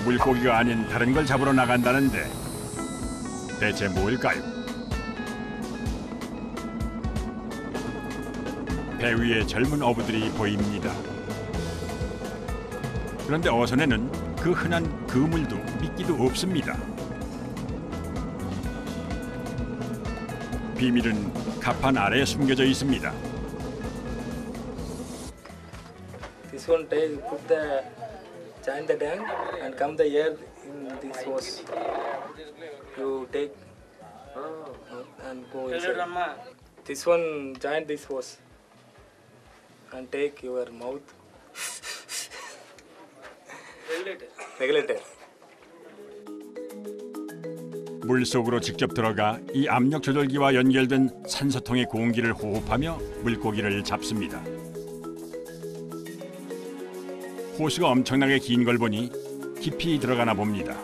물고기가 아닌 다른 걸 잡으러 나간다는데 대체 뭘까요? 배 위에 젊은 어부들이 보입니다. 그런데 어선에는 그 흔한 그물도 미끼도 없습니다. 비밀은 갑판 아래에 숨겨져 있습니다. This one take put the join the tank and come the air in this hose. You take and go inside. This one join this hose and take your mouth. Regulator. 물속으로 직접 들어가 이 압력 조절기와 연결된 산소통의 공기를 호흡하며 물고기를 잡습니다. 호수가 엄청나게 긴 걸 보니 깊이 들어가나 봅니다.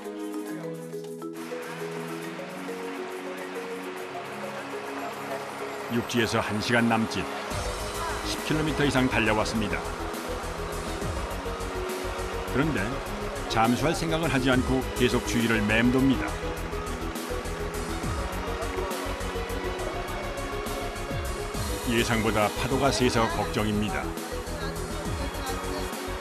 육지에서 1시간 남짓 10km 이상 달려왔습니다. 그런데 잠수할 생각을 하지 않고 계속 주위를 맴돕니다. 예상보다 파도가 세서 걱정입니다.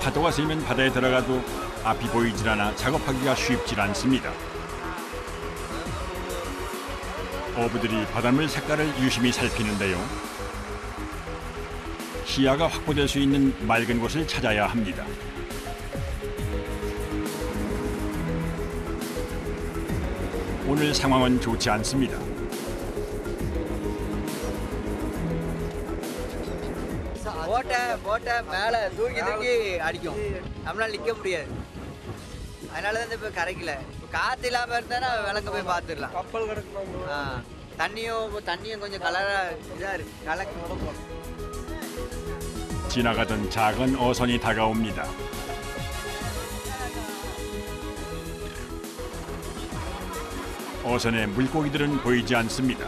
파도가 세면 바다에 들어가도 앞이 보이질 않아 작업하기가 쉽질 않습니다. 어부들이 바닷물 색깔을 유심히 살피는데요. 시야가 확보될 수 있는 맑은 곳을 찾아야 합니다. 오늘 상황은 좋지 않습니다. போட்டை மேலே தூக்கி அடிக்கும். நம்மளால நிற்க முடியாது. அதனால தான் இப்போ கரைக்கல. காற்று இல்லாமல் இருந்தால் விளக்க போய் பார்த்துடலாம். கப்பல் கிடக்கும். தண்ணியும் கொஞ்சம் கலராக இதாக இருக்கு. கலக்கு. 지나가던 작은 어선이 다가옵니다. 어선에 물고기들은 보이지 않습니다.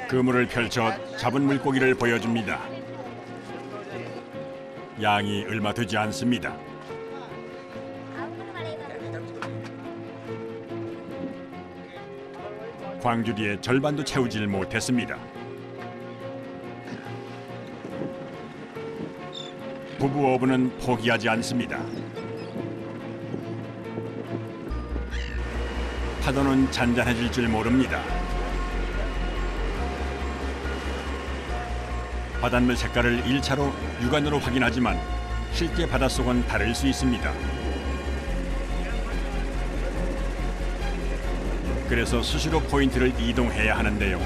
그물을 펼쳐 잡은 물고기를 보여줍니다. 양이 얼마 되지 않습니다. 광주리의 절반도 채우질 못했습니다. 부부 어부는 포기하지 않습니다. 파도는 잔잔해질 줄 모릅니다. 바닷물 색깔을 1차로 육안으로 확인하지만 실제 바닷속은 다를 수 있습니다. 그래서 수시로 포인트를 이동해야 하는데요.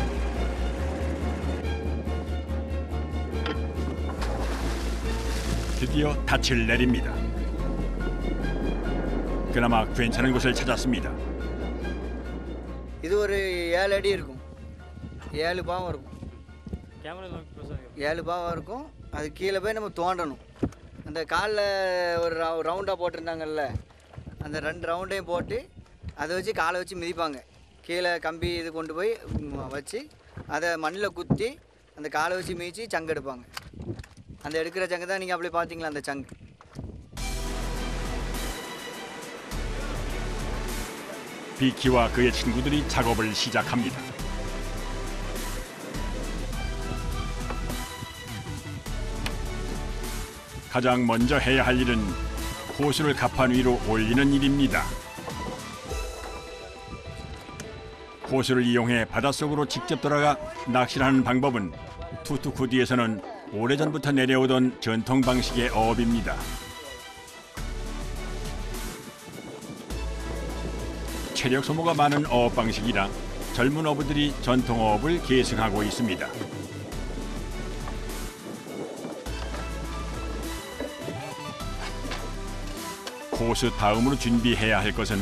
드디어 닻을 내립니다. 그나마 괜찮은 곳을 찾았습니다. இது ஒரு 7 அடி இருக்கும். 7 பாவம் இருக்கும். 7 பாவம் இருக்கும். அது கீழே போய் நம்ம தோண்டணும். அந்த காலில் ஒரு ரவுண்டாக போட்டிருந்தாங்கல்ல, அந்த 2 ரவுண்டையும் போட்டு அதை வச்சு காலை வச்சு மிதிப்பாங்க. கீழே கம்பி இது கொண்டு போய் வச்சு அதை மண்ணில் குத்தி அந்த காலை வச்சு மிதித்து சங்கு எடுப்பாங்க. அந்த எடுக்கிற சங்கு தான் நீங்கள் அப்படியே பார்த்தீங்களா, அந்த சங்கு. 비키와 그의 친구들이 작업을 시작합니다. 가장 먼저 해야 할 일은 호수를 갑판 위로 올리는 일입니다. 호수를 이용해 바닷속으로 직접 들어가 낚시를 하는 방법은 투투쿠디에서는 오래전부터 내려오던 전통 방식의 어업입니다. 체력 소모가 많은 어업 방식이라 젊은 어부들이 전통 어업을 계승하고 있습니다. 호수 다음으로 준비해야 할 것은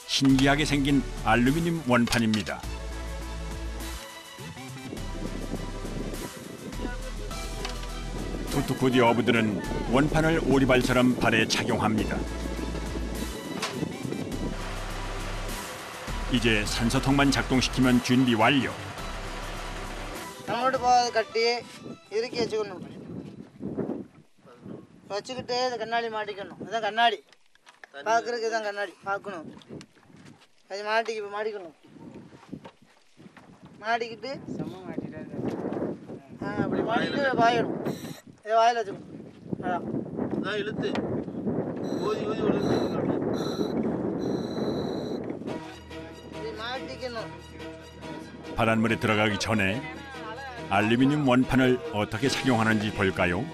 신기하게 생긴 알루미늄 원판입니다. 투투쿠디 어부들은 원판을 오리발처럼 발에 착용합니다. 이제 산소통만 작동시키면 준비 완료. நம்மளோட போகாத கட்டி இறுக்கி வச்சுக்கணும். வச்சுக்கிட்டு அது கண்ணாடி மாட்டிக்கணும். இதுதான் கண்ணாடி. பார்க்குறதுக்கு இதுதான் கண்ணாடி பார்க்கணும். அது மாட்டிக்கணும். மாட்டிக்கிட்டு அப்படி மாட்டிக்கிட்டு வாயிடும். இதை வாயில் வச்சுக்கணும். அதான் இழுத்து ஊதி மாட்டிக்கணும். 바닷물에 들어가기 전에 알루미늄 원판을 어떻게 착용하는지 볼까요?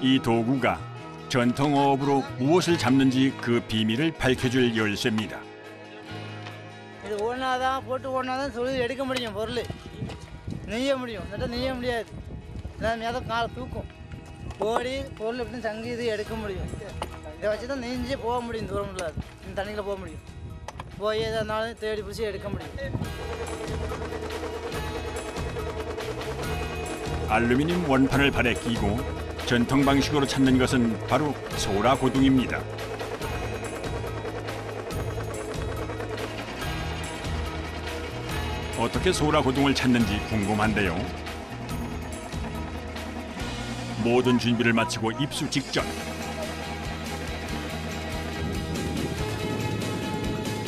이 도구가 전통 어업으로 무엇을 잡는지 그 비밀을 밝혀줄 열쇠입니다. இது ஒன்றாதான் போட்டு ஒன்றாதான் தொழில் எடுக்க முடியும். பொருள் நெய்ய முடியும். நெய்ய முடியாது. மேலே காலை தூக்கும். ஓடி பொருள் எப்படி சங்கி இது எடுக்க முடியும். இதை வச்சு தான் நெஞ்சே போக முடியும். தூரம் இல்லாது இந்த தண்ணியில் போக முடியும். போய் எதாக இருந்தாலும் தேடி பிடிச்சி எடுக்க முடியும். 알루미늄 원판을 발에 끼고 전통 방식으로 찾는 것은 바로 소라 고둥입니다. 어떻게 소라 고둥을 찾는지 궁금한데요. 모든 준비를 마치고 입수 직전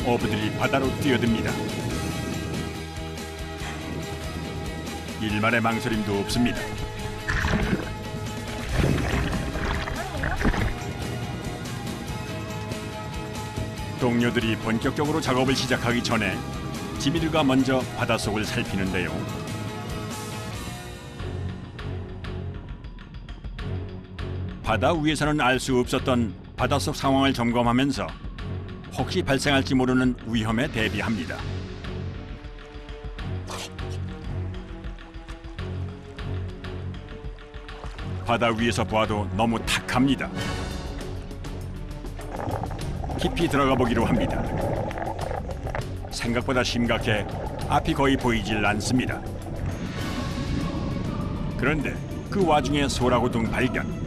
어부들이 바다로 뛰어듭니다. 일말의 망설임도 없습니다. 동료들이 본격적으로 작업을 시작하기 전에 지미르가 먼저 바닷속을 살피는데요. 바다 위에서는 알 수 없었던 바닷속 상황을 점검하면서 혹시 발생할지 모르는 위험에 대비합니다. 바다 위에서 보아도 너무 탁합니다. 깊이 들어가 보기로 합니다. 생각보다 심각해 앞이 거의 보이질 않습니다. 그런데 그 와중에 소라고둥 발견.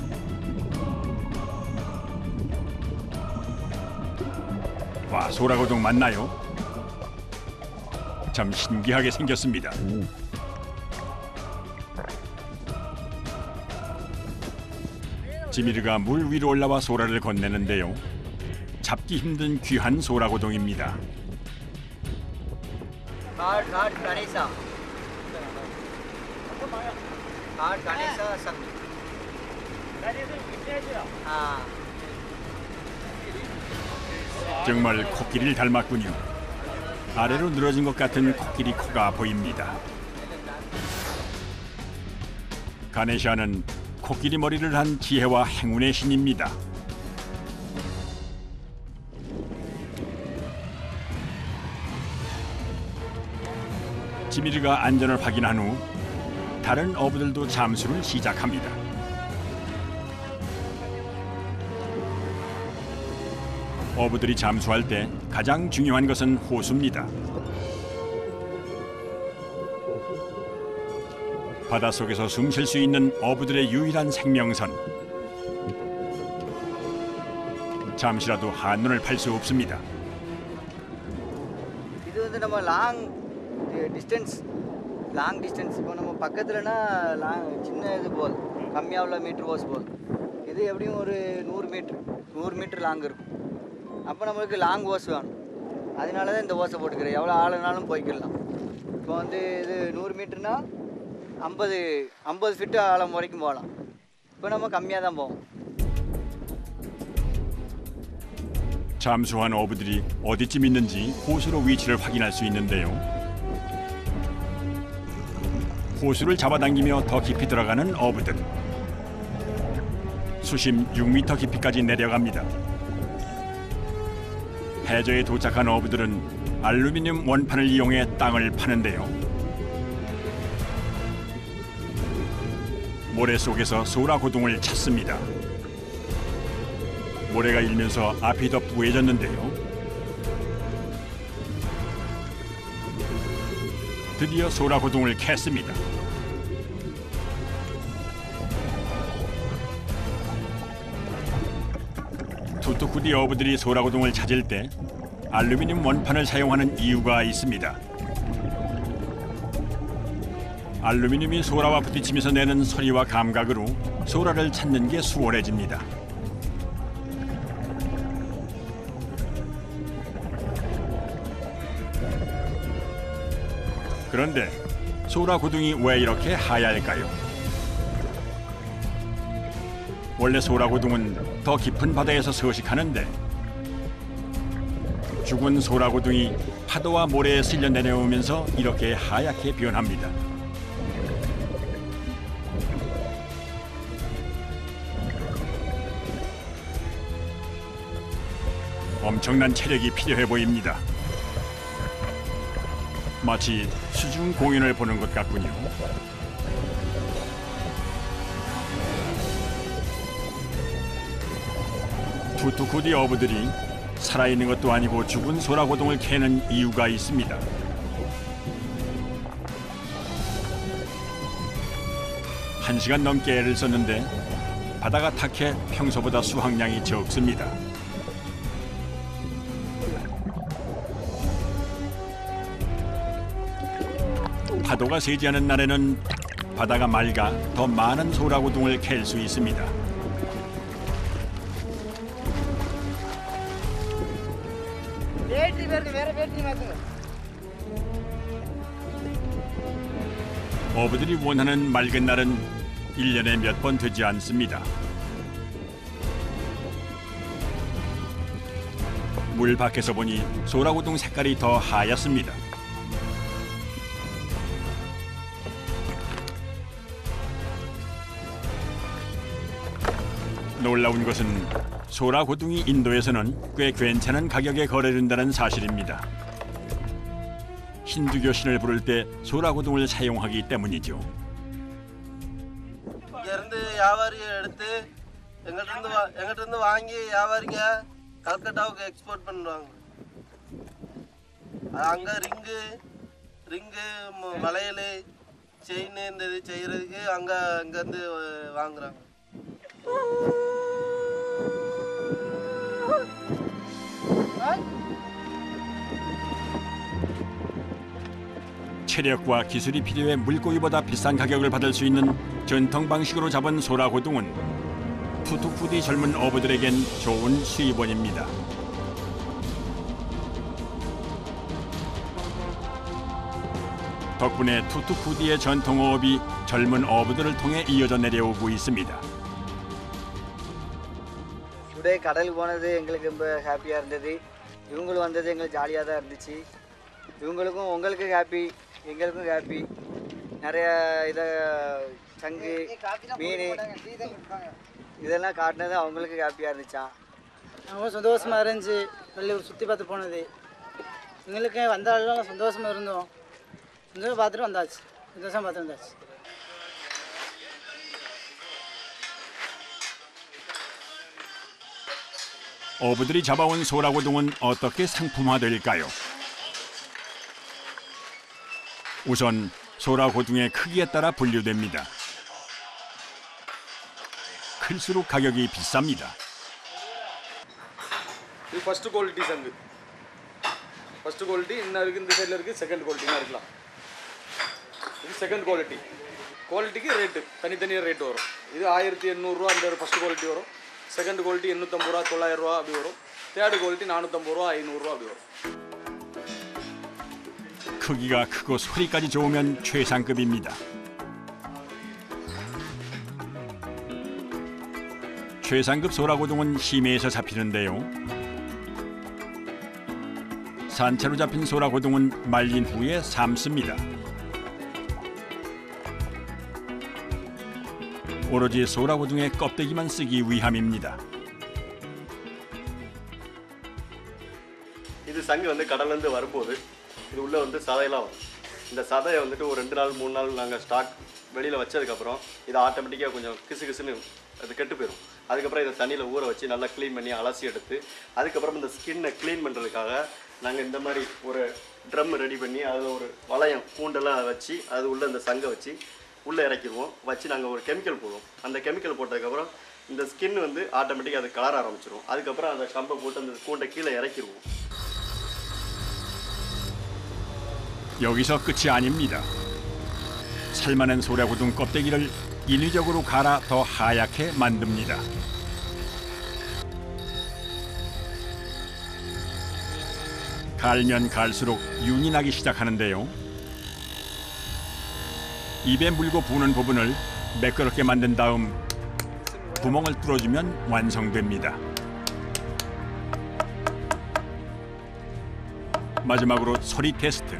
와, 소라고둥 맞나요? 참 신기하게 생겼습니다. 지미르가 물 위로 올라와 소라를 건네는데요. 잡기 힘든 귀한 소라고둥입니다. 가네사 상. 정말 코끼리를 닮았군요. 아래로 늘어진 것 같은 코끼리 코가 보입니다. 가네샤는 코끼리 머리를 한 지혜와 행운의 신입니다. 지미르가 안전을 확인한 후 다른 어부들도 잠수를 시작합니다. 어부들이 잠수할 때 가장 중요한 것은 호수입니다. 바닷속에서 숨 쉴 수 있는 어부들의 유일한 생명선. 잠시라도 한눈을 팔 수 없습니다. இது வந்து நம்ம லாங் டிஸ்டன்ஸ் இப்போ நம்ம பக்கத்துலனா சின்ன இது போல் கம்மியாக உள்ள மீட்டர் ஓஸ் போல் இது எப்படியும் ஒரு 100 மீட்டர் லாங் இருக்கும். அப்போ நம்மளுக்கு லாங் ஓஸ் வேணும். அதனால தான் இந்த ஓஸை போட்டுக்கிறேன். எவ்வளோ ஆளுனாலும் போய்க்கலாம். இப்போ வந்து இது 100 மீட்டர்னா 50 ஃபீட்டு ஆழம் வரைக்கும் போகலாம். இப்போ நம்ம கம்மியாக தான் போவோம். 잠수한 어부들이 어디쯤 있는지 호수로 위치를 확인할 수 있는데요. 호수를 잡아당기며 더 깊이 들어가는 어부들. 수심 6m 깊이까지 내려갑니다. 해저에 도착한 어부들은 알루미늄 원판을 이용해 땅을 파는데요. 모래 속에서 소라고둥을 찾습니다. 모래가 일면서 앞이 더 뿌해졌는데요. 드디어 소라고둥을 캤습니다. 투투쿠디 어부들이 소라고동을 찾을 때 알루미늄 원판을 사용하는 이유가 있습니다. 알루미늄이 소라와 부딪히면서 내는 소리와 감각으로 소라를 찾는 게 수월해집니다. 그런데 소라 고둥이 왜 이렇게 하얄까요? 원래 소라 고둥은 더 깊은 바다에서 서식하는데 죽은 소라 고둥이 파도와 모래에 쓸려 내려오면서 이렇게 하얗게 변합니다. 엄청난 체력이 필요해 보입니다. 마치 수중 공연을 보는 것 같군요. 투투쿠디 어부들이 살아있는 것도 아니고 죽은 소라고동을 캐는 이유가 있습니다. 한 시간 넘게 애를 썼는데 바다가 탁해 평소보다 수확량이 적습니다. 파도가 세지 않은 날에는 바다가 맑아 더 많은 소라고둥을 캘 수 있습니다. 어부들이 원하는 맑은 날은 1년에 몇 번 되지 않습니다. 물 밖에서 보니 소라고둥 색깔이 더 하얗습니다. 놀라운 것은 소라고둥이 인도에서는 꽤 괜찮은 가격에 거래된다는 사실입니다. 힌두교 신을 부를 때 소라고둥을 사용하기 때문이죠. இருந்து வியாபாரியை எடுத்து எங்கிட்ட இருந்து வாங்கி வியாபாரிங்க கல்கட்டாவுக்கு எக்ஸ்போர்ட் பண்ணுவாங்க. அங்க ரிங்கு வளையல் செயின் இந்த இது செய்யறதுக்கு அங்கேருந்து வாங்குறாங்க. 체력과 기술이 필요해 물고기보다 비싼 가격을 받을 수 있는 전통 방식으로 잡은 소라고둥은 투투쿠디 젊은 어부들에겐 좋은 수입원입니다. 덕분에 투투쿠디의 전통어업이 젊은 어부들을 통해 이어져 내려오고 있습니다. டுடே கடலுக்கு போனது எங்களுக்கு ரொம்ப ஹாப்பியாக இருந்தது. இவங்களும் வந்தது எங்களுக்கு ஜாலியாக தான் இருந்துச்சு. இவங்களுக்கும் உங்களுக்கு ஹாப்பி, எங்களுக்கும் ஹாப்பி. நிறைய இதை சங்கு மீன் இதெல்லாம் காட்டினது அவங்களுக்கு ஹாப்பியாக இருந்துச்சான். அவங்க சந்தோஷமாக இருந்துச்சு. வெளியூர் சுற்றி பார்த்து போனது எங்களுக்கு வந்தாலும் சந்தோஷமாக இருந்தோம். சந்தோஷம் பார்த்துட்டு வந்தாச்சு. சந்தோஷம் பார்த்து வந்தாச்சு. 어부들이 잡아온 소라고둥은 어떻게 상품화될까요? 우선 소라고둥의 크기에 따라 분류됩니다. 클수록 가격이 비쌉니다. இது ஃபர்ஸ்ட் குவாலிட்டி சங்கு. ஃபர்ஸ்ட் குவாலிட்டி இன்னும் இருக்குது, இந்த சைடில் இருக்குது செகண்ட் குவாலிட்டினா இருக்கலாம். இது செகண்ட் குவாலிட்டி. குவாலிட்டிக்கு ரேட்டு தனித்தனியாக ரேட்டு வரும். இது 1800 ரூபா அந்த ஃபர்ஸ்ட் குவாலிட்டி வரும். செகண்ட் குவாலிட்டி 850 ரூபா 900 ரூபா அப்படி வரும். தேர்ட் குவாலிட்டி 450 ரூபா 500 ரூபா அப்படி வரும். 크기가 크고 소리까지 좋으면 최상급입니다. 최상급 소라고둥은 심해에서 잡히는데요. 산채로 잡힌 소라고둥은 말린 후에 삶습니다. 오로지 소라고둥의 껍데기만 쓰기 위함입니다. இது சங்கு வந்து கடல்லேருந்து வரும்போது இது உள்ளே வந்து சதையெல்லாம் வரும். இந்த சதையை வந்துட்டு ஒரு 2 நாள் 3 நாள் நாங்கள் ஸ்டாக் வெளியில் வச்சதுக்கப்புறம் இது ஆட்டோமேட்டிக்காக கொஞ்சம் கிசுன்னு அது கெட்டு போயிடும். அதுக்கப்புறம் இதை தண்ணியில் ஊற வச்சு நல்லா க்ளீன் பண்ணி அலசி எடுத்து அதுக்கப்புறம் இந்த ஸ்கின்னை க்ளீன் பண்ணுறதுக்காக நாங்கள் இந்த மாதிரி ஒரு ட்ரம் ரெடி பண்ணி அதில் ஒரு வளையம் பூண்டெல்லாம் வச்சு அது உள்ளே இந்த சங்கை வச்சு உள்ளே இறக்கிடுவோம். வச்சு நாங்கள் ஒரு கெமிக்கல் போடுவோம். அந்த கெமிக்கல் போட்டதுக்கப்புறம் இந்த ஸ்கின் வந்து ஆட்டோமேட்டிக்காக அது கலர ஆரம்பிச்சிடும். அதுக்கப்புறம் அந்த கம்பை போட்டு அந்த கூண்டை கீழே இறக்கிடுவோம். 여기서 끝이 아닙니다. 살만한 소라고등 껍데기를 인위적으로 갈아 더 하얗게 만듭니다. 갈면 갈수록 윤이 나기 시작하는데요. 입에 물고 부는 부분을 매끄럽게 만든 다음 구멍을 뚫어주면 완성됩니다. 마지막으로 소리 테스트.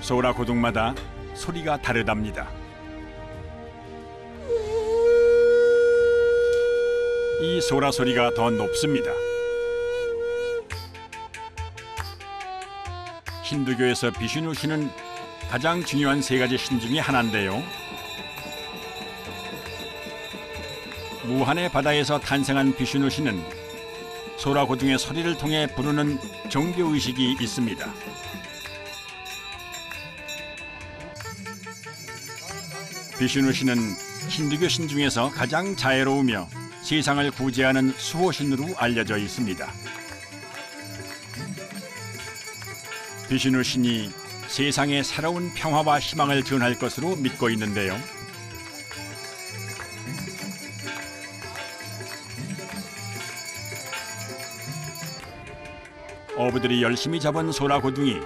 소라 고등마다 소리가 다르답니다. 이 소라 소리가 더 높습니다. 힌두교에서 비슈누 신은 가장 중요한 3가지 신 중에 하나인데요. 무한의 바다에서 탄생한 비슈누 신은 소라 고등의 소리를 통해 부르는 종교 의식이 있습니다. 비슈누 신은 힌두교 신 중에서 가장 자애로우며 세상을 구제하는 수호신으로 알려져 있습니다. 비슈누 신이 세상에 새로운 평화와 희망을 전할 것으로 믿고 있는데요. 어부들이 열심히 잡은 소라 고등이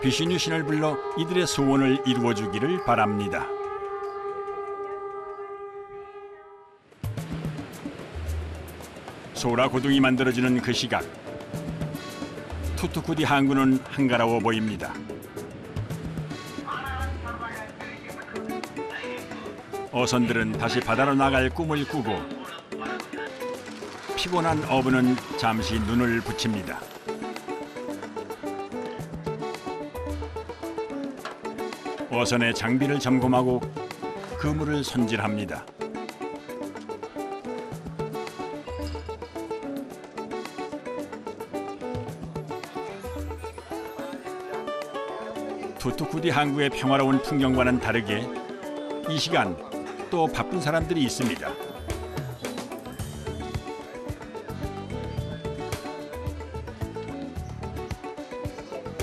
비슈누 신을 불러 이들의 소원을 이루어주기를 바랍니다. 소라 고등이 만들어지는 그 시각, 투투쿠디 항구는 한가로워 보입니다. 어선들은 다시 바다로 나갈 꿈을 꾸고 피곤한 어부는 잠시 눈을 붙입니다. 어선의 장비를 점검하고 그물을 손질합니다. 투투쿠디 항구의 평화로운 풍경과는 다르게 이 시간 또 바쁜 사람들이 있습니다.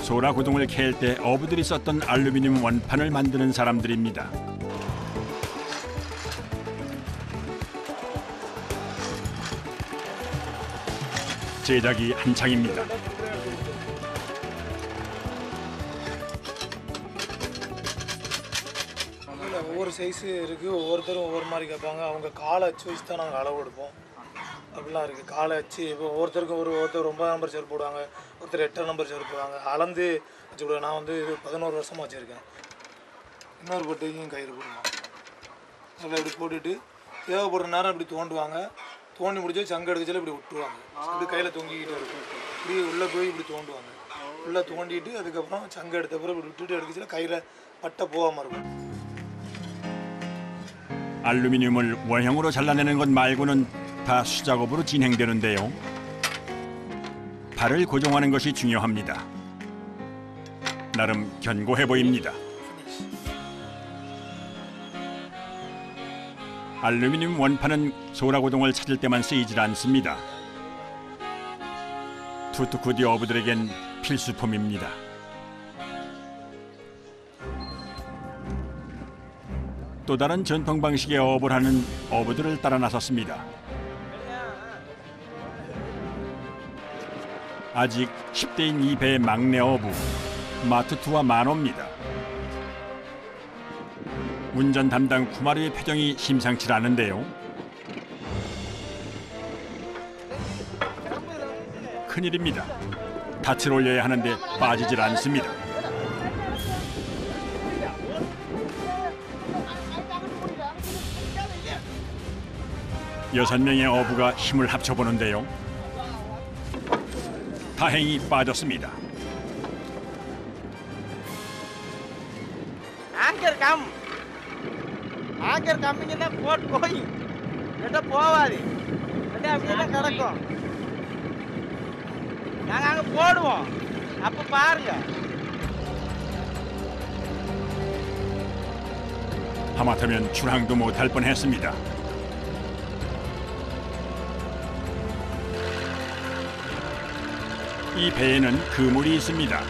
소라 고등을 캘 때 어부들이 썼던 알루미늄 원판을 만드는 사람들입니다. 제작이 한창입니다. ஒவ்வொரு சைஸு இருக்குது. ஒவ்வொருத்தரும் ஒவ்வொரு மாதிரி கேட்பாங்க. அவங்க காலை அச்சு வச்சு தான் நாங்கள் அளவு எடுப்போம். அப்படிலாம் இருக்குது. காலை அச்சு இப்போ ஒவ்வொருத்தருக்கும் ஒருத்தர் 9 நம்பர் செருப்பு போடுவாங்க, ஒருத்தர் 8 நம்பர் செருப்பு போடுவாங்க. அளந்து வச்சு விடுவேன். நான் வந்து இது 11 வருஷமாக வச்சுருக்கேன். இன்னொரு பட்டைக்கும் கயிறு போடுவோம். அதில் இப்படி போட்டுட்டு தேவைப்படுற நேரம் இப்படி தோண்டுவாங்க. தோண்டி முடிச்சு சங்கு எடுக்கச்சில இப்படி விட்டுருவாங்க. இப்படி கையில் தொங்கிக்கிட்டு இருக்கும். இப்படி உள்ளே போய் இப்படி தோண்டுவாங்க. உள்ளே தோண்டிட்டு அதுக்கப்புறம் சங்கு எடுத்த பிறகு இப்படி விட்டுட்டு எடுக்கச்சில கையில் பட்டை போகாமல் இருக்கும். 알루미늄을 원형으로 잘라내는 것 말고는 다 수작업으로 진행되는데요. 발을 고정하는 것이 중요합니다. 나름 견고해 보입니다. 알루미늄 원판은 소라고동을 찾을 때만 쓰이질 않습니다. 투투쿠디 어부들에겐 필수품입니다. 또 다른 전통 방식의 어업을 하는 어부들을 따라 나섰습니다. 아직 10대인 이 배의 막내 어부 마투투와 마노입니다. 운전 담당 쿠마르의 표정이 심상치 않은데요. 큰일입니다. 닻을 올려야 하는데 빠지질 않습니다. 여섯 명의 어부가 힘을 합쳐보는데요. 다행히 빠졌습니다. ஆங்கர் கம்மிங்கன்னா போட் போய் எட்ட போவாது அப்படியே தான் கிடக்கும். நாங்க அங்க போடுவோம் அப்ப பாருங்க. 하마터면 출항도 못할 뻔했습니다. 이 배에는 그물이 있습니다.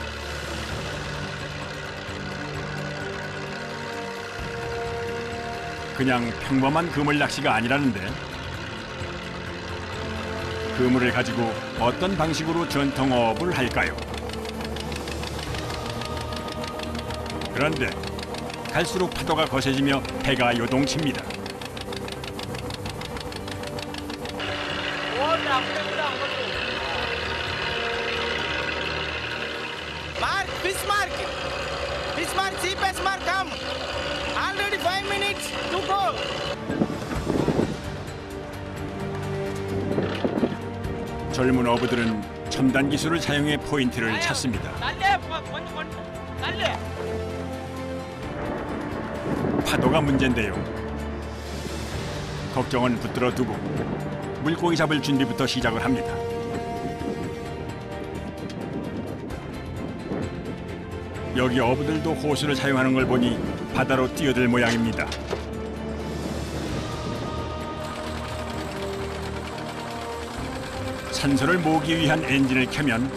그냥 평범한 그물 낚시가 아니라는데 그물을 가지고 어떤 방식으로 전통어업을 할까요? 그런데 갈수록 파도가 거세지며 배가 요동칩니다. Mark, fish mark. Fish mark, see fish mark come. Already 5 minutes to go. 젊은 어부들은 첨단 기술을 사용해 포인트를 찾습니다. 달래. 파도가 문제인데요. 걱정은 붙들어 두고 물고기 잡을 준비부터 시작을 합니다. 여기 어부들도 호수를 사용하는 걸 보니 바다로 뛰어들 모양입니다. 산소를 모으기 위한 엔진을 켜면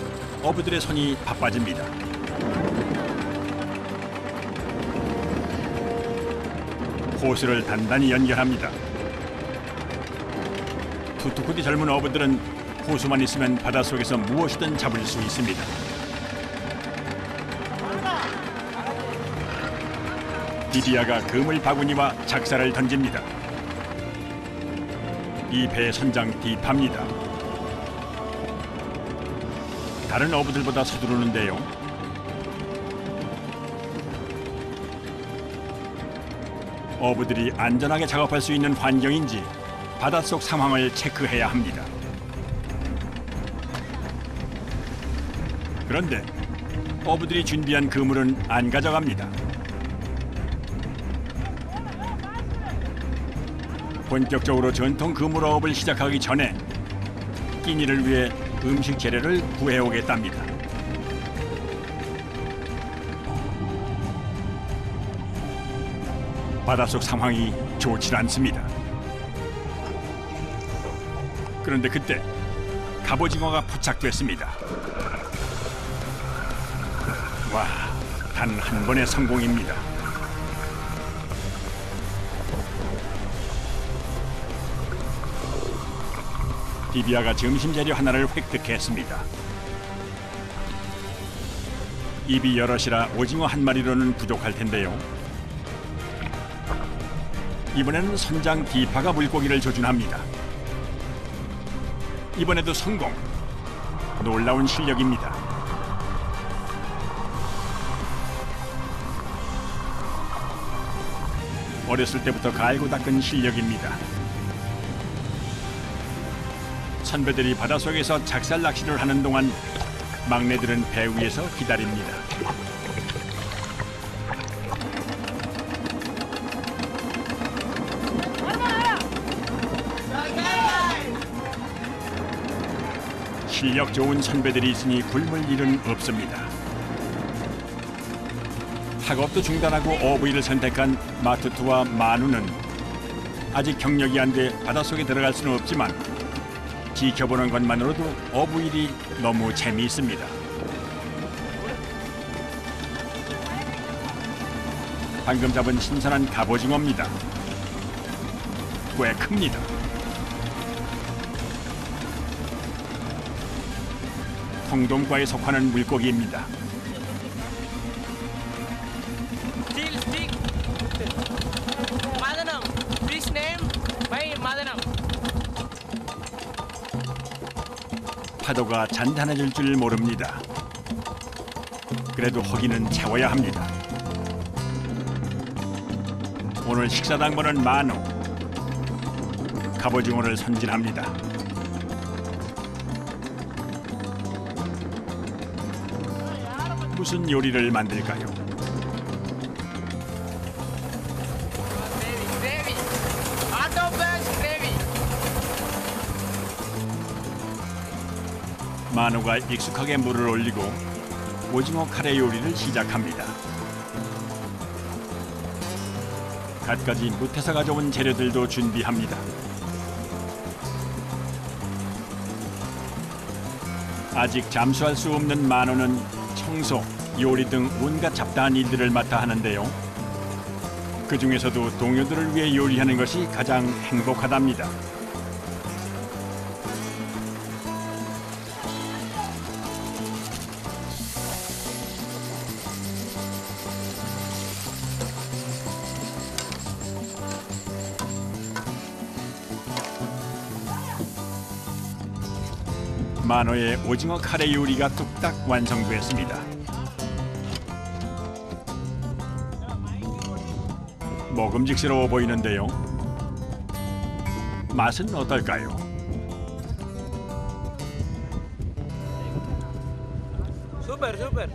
어부들의 손이 바빠집니다. 호수를 단단히 연결합니다. 투투쿠디 젊은 어부들은 호수만 있으면 바닷속에서 무엇이든 잡을 수 있습니다. 디디아가 그물 바구니와 작사를 던집니다. 이 배 선장 딥합니다. 다른 어부들보다 서두르는데요. 어부들이 안전하게 작업할 수 있는 환경인지 바닷속 상황을 체크해야 합니다. 그런데 어부들이 준비한 그물은 안 가져갑니다. 본격적으로 전통 그물어업을 시작하기 전에 끼니를 위해 음식 재료를 구해오겠답니다. 바닷속 상황이 좋지 않습니다. 그런데 그때 갑오징어가 포착됐습니다. 와, 단 한 번의 성공입니다. 디비아가 점심 재료 하나를 획득했습니다. 입이 여럿이라 오징어 한 마리로는 부족할 텐데요. 이번에는 선장 디파가 물고기를 조준합니다. 이번에도 성공. 놀라운 실력입니다. 어렸을 때부터 갈고 닦은 실력입니다. 선배들이 바닷속에서 작살 낚시를 하는 동안 막내들은 배 위에서 기다립니다. 실력 좋은 선배들이 있으니 굶을 일은 없습니다. 학업도 중단하고 어부일을 선택한 마투투와 마누는 아직 경력이 안 돼 바닷속에 들어갈 수는 없지만 지켜보는 것만으로도 어부일이 너무 재미있습니다. 방금 잡은 신선한 갑오징어입니다. 꽤 큽니다. 통돔과에 속하는 물고기입니다. Steel stick. Madanam. Fish name by Madanam. 파도가 잔잔해질 줄 모릅니다. 그래도 허기는 채워야 합니다. 오늘 식사 당번은 만우. 갑오징어를 손질합니다. 무슨 요리를 만들까요? Gravy. Auto bass gravy. 만호가 익숙하게 물을 올리고 오징어 카레 요리를 시작합니다. 갖가지 무태서 가져온 재료들도 준비합니다. 아직 잠수할 수 없는 만호는 청소, 요리 등 온갖 잡다한 일들을 맡아 하는데요. 그 중에서도 동료들을 위해 요리하는 것이 가장 행복하답니다. 만호의 오징어 카레 요리가 뚝딱 완성됐습니다. 먹음직스러워 보이는데요. 맛은 어떨까요? Super, super,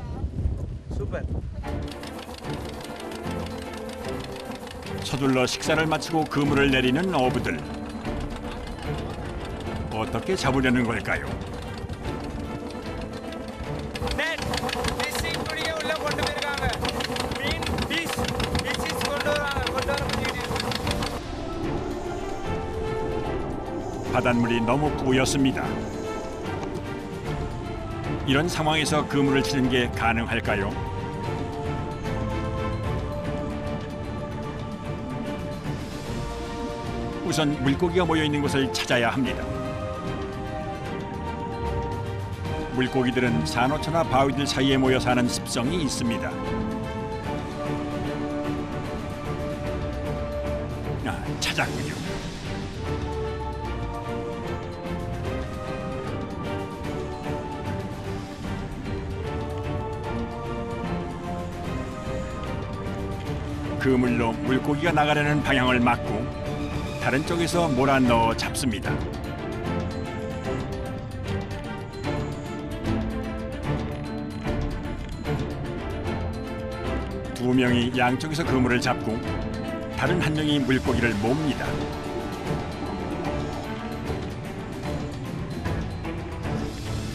super. 서둘러 식사를 마치고 그물을 내리는 어부들. 어떻게 잡으려는 걸까요? Net, fishing பிடிக்க உள்ள கொண்டு போயிருக்காங்க. மீன், fish கொண்டு வராங்க. 바닷물이 너무 뿌였습니다. 이런 상황에서 그물을 치는 게 가능할까요? 우선 물고기가 모여 있는 곳을 찾아야 합니다. 물고기들은 산호초나 바위들 사이에 모여 사는 습성이 있습니다. 찾았군요. 그물로 물고기가 나가려는 방향을 막고 다른 쪽에서 몰아넣어 잡습니다. 두 명이 양쪽에서 그물을 잡고 다른 한 명이 물고기를 몹니다.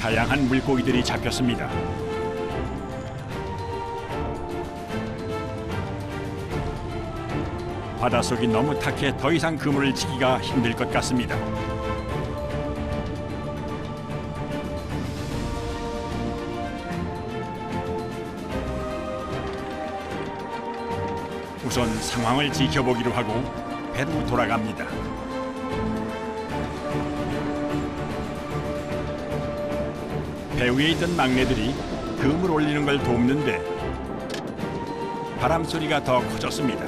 다양한 물고기들이 잡혔습니다. 바닷속이 너무 탁해 더 이상 그물을 치기가 힘들 것 같습니다. 우선 상황을 지켜보기로 하고 배로 돌아갑니다. 배 위에 있던 막내들이 그물 올리는 걸 돕는데 바람 소리가 더 커졌습니다.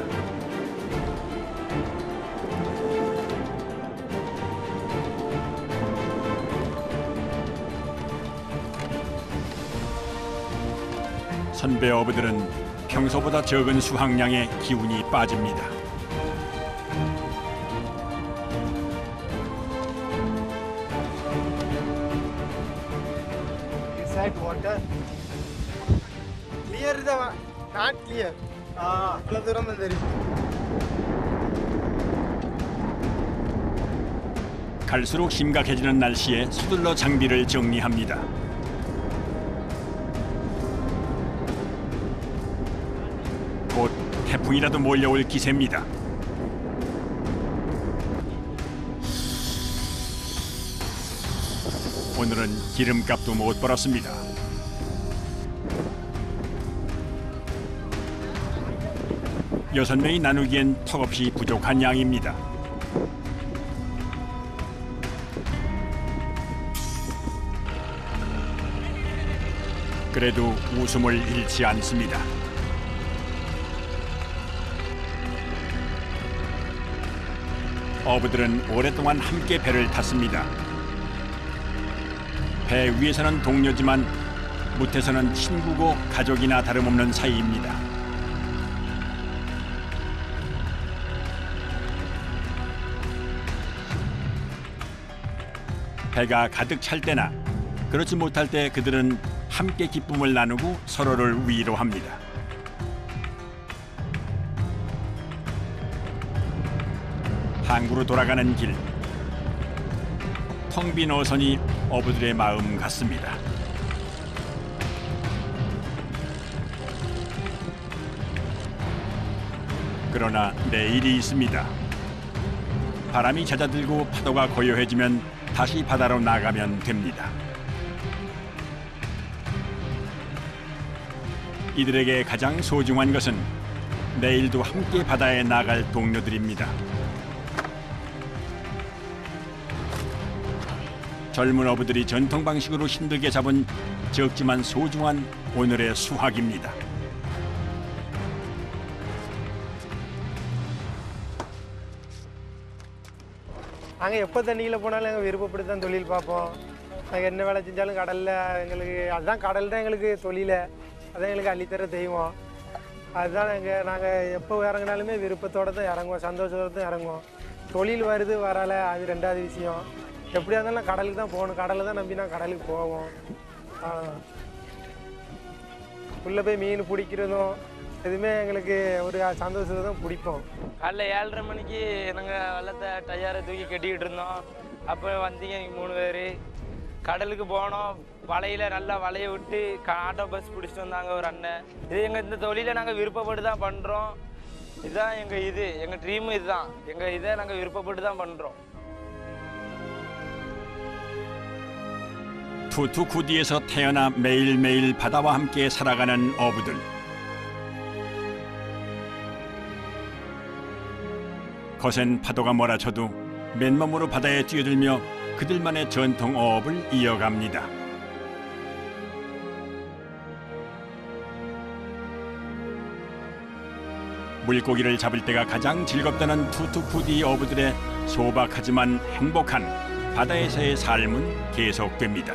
선배 어부들은 평소보다 적은 수확량에 기운이 빠집니다. Inside water. Clear the not clear. అట్లా దూరం ఉంది. 갈수록 심각해지는 날씨에 서둘러 장비를 정리합니다. 곧 태풍이라도 몰려올 기세입니다. 오늘은 기름값도 못 벌었습니다. 여섯 명이 나누기엔 턱없이 부족한 양입니다. 그래도 웃음을 잃지 않습니다. 어부들은 오랫동안 함께 배를 탔습니다. 배 위에서는 동료지만 못해서는 친구고 가족이나 다름없는 사이입니다. 배가 가득 찰 때나 그렇지 못할 때 그들은 함께 기쁨을 나누고 서로를 위로합니다. 항구로 돌아가는 길, 텅 빈 어선이 어부들의 마음 같습니다. 그러나 내일이 있습니다. 바람이 잦아들고 파도가 고요해지면 다시 바다로 나가면 됩니다. 이들에게 가장 소중한 것은 내일도 함께 바다에 나갈 동료들입니다. 젊은 어부들이 전통 방식으로 힘들게 잡은 적지만 소중한 오늘의 수확입니다. நாங்கள் எப்போ தண்ணியில் போனாலும் எங்கள் விருப்பப்படி தான் தொழில் பார்ப்போம். நாங்கள் என்ன வேலை செஞ்சாலும் கடலில் எங்களுக்கு அதுதான் கடல் தான் எங்களுக்கு தொழில், அதான் எங்களுக்கு அள்ளித்தர தெய்வம். அதுதான் நாங்கள் எப்போ இறங்கினாலுமே விருப்பத்தோடு தான் இறங்குவோம், சந்தோஷத்தோடு தான் இறங்குவோம். தொழில் வருது வரலை அது ரெண்டாவது விஷயம். எப்படியா இருந்தாலும் நான் கடலுக்கு தான் போகணும், கடலை தான் நம்பி நான் கடலுக்கு போவோம். உள்ளே போய் மீன் பிடிக்கிறதும் எதுவுமே எங்களுக்கு ஒரு சந்தோஷத்தை தான் பிடிப்போம். காலைல 7:30 மணிக்கு நாங்கள் வள்ளத்தை டயரை தூக்கி கட்டிக்கிட்டு இருந்தோம். அப்போ வந்தீங்க 3 பேர் கடலுக்கு போனோம். வலையில் நல்லா வலையை விட்டு ஆட்டோ பஸ் பிடிச்சிட்டு வந்தாங்க ஒரு அண்ணன். இது இந்த தொழிலை நாங்கள் விருப்பப்பட்டு தான் பண்ணுறோம். இதுதான் எங்கள் ட்ரீம் இதுதான். இதை நாங்கள் விருப்பப்பட்டு தான் பண்ணுறோம். 투투쿠디에서 태어나 매일매일 바다와 함께 살아가는 어부들. 거센 파도가 몰아쳐도 맨몸으로 바다에 뛰어들며 그들만의 전통 어업을 이어갑니다. 물고기를 잡을 때가 가장 즐겁다는 투투쿠디 어부들의 소박하지만 행복한 바다에서의 삶은 계속됩니다.